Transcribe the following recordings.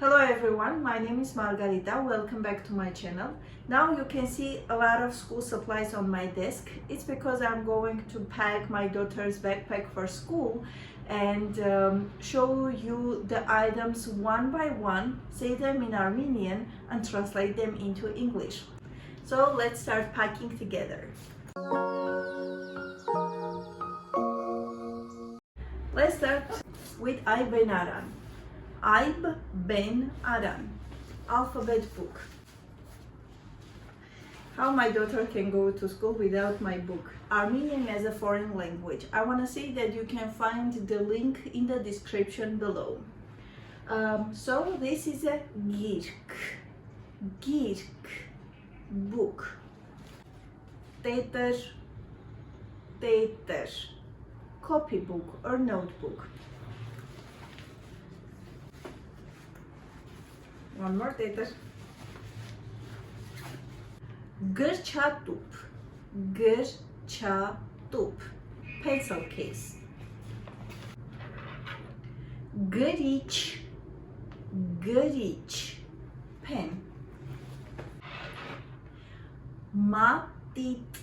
Hello everyone, my name is Margarita. Welcome back to my channel. Now you can see a lot of school supplies on my desk. It's because I'm going to pack my daughter's backpack for school and show you the items one by one, say them in Armenian and translate them into English. So let's start packing together. Let's start with I Ben Aran. Aib Ben Aran, alphabet book. How my daughter can go to school without my book. Armenian as a foreign language. I want to say that you can find the link in the description below. So this is a girk, book. Tether, copybook or notebook. One more tether. Gırçatup, pencil case. Gărici, pen. Matit,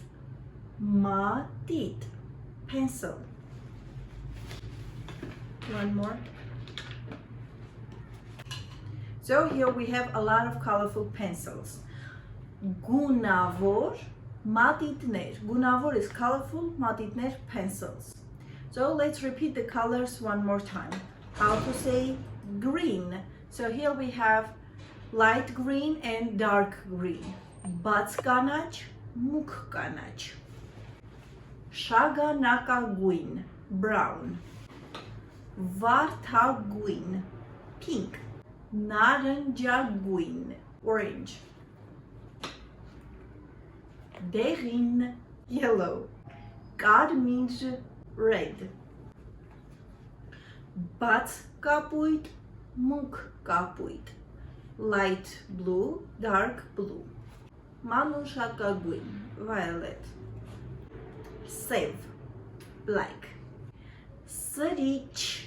pencil. One more. So here we have a lot of colorful pencils. Gunavor, matitner. Gunavor is colorful, matitner, pencils. So let's repeat the colors one more time. How to say green. So here we have light green and dark green. Batskanach, mukkanach. Shaganakaguin, brown. Vartaguin, pink. Naranjaguin, orange. Derin, yellow. Cadmij, red. Batskapuit, mukkapuit, light blue, dark blue. Manushakaguin, violet. Sev, black. Srich,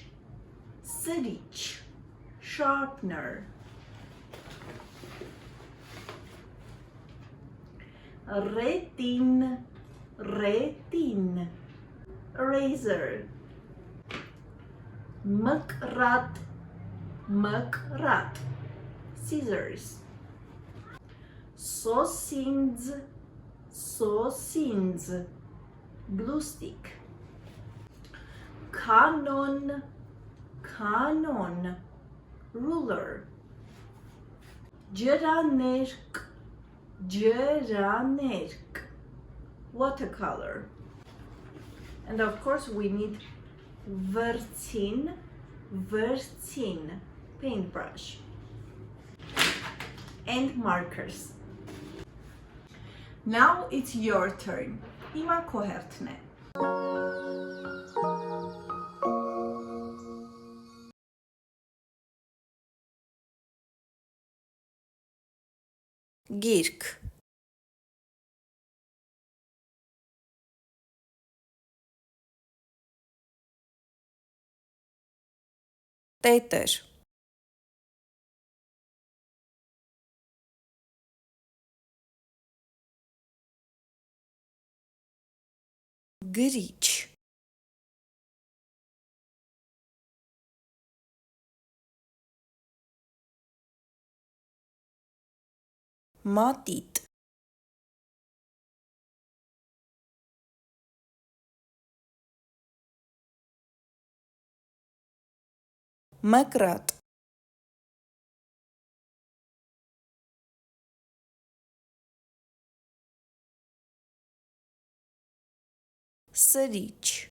sharpener. Retin, razor. Makrat, scissors. Sosins, glue stick. Canon, ruler. Geranerk, watercolor. And of course we need vârțin, paintbrush. And markers. Now it's your turn. Ima kohertne. Girk. Tether. Gărici. Matit. Măcrat. Sărici.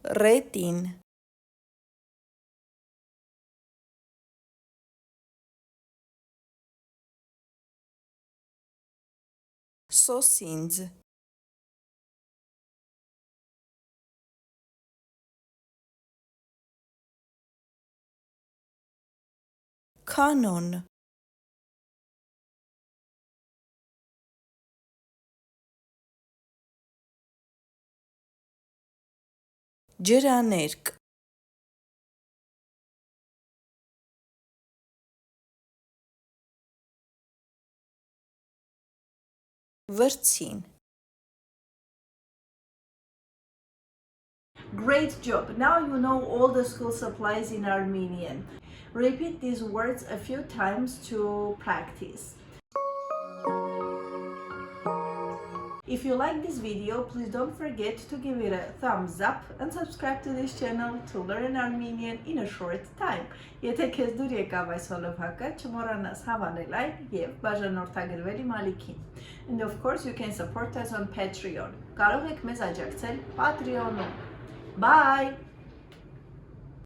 Retin. Sosinț. Canon. Ջրաներկ Վրցին Great job! Now you know all the school supplies in Armenian. Repeat these words a few times to practice. If you like this video, please don't forget to give it a thumbs up and subscribe to this channel to learn Armenian in a short time. Եթե քեզ դուր եկավ այս հոլովակը, չմոռանաս հավանել այն եւ բաժանորդագրվել իմ ալիքին. And of course you can support us on Patreon. Կարող եք մեզ աջակցել Patreon-ում. Bye!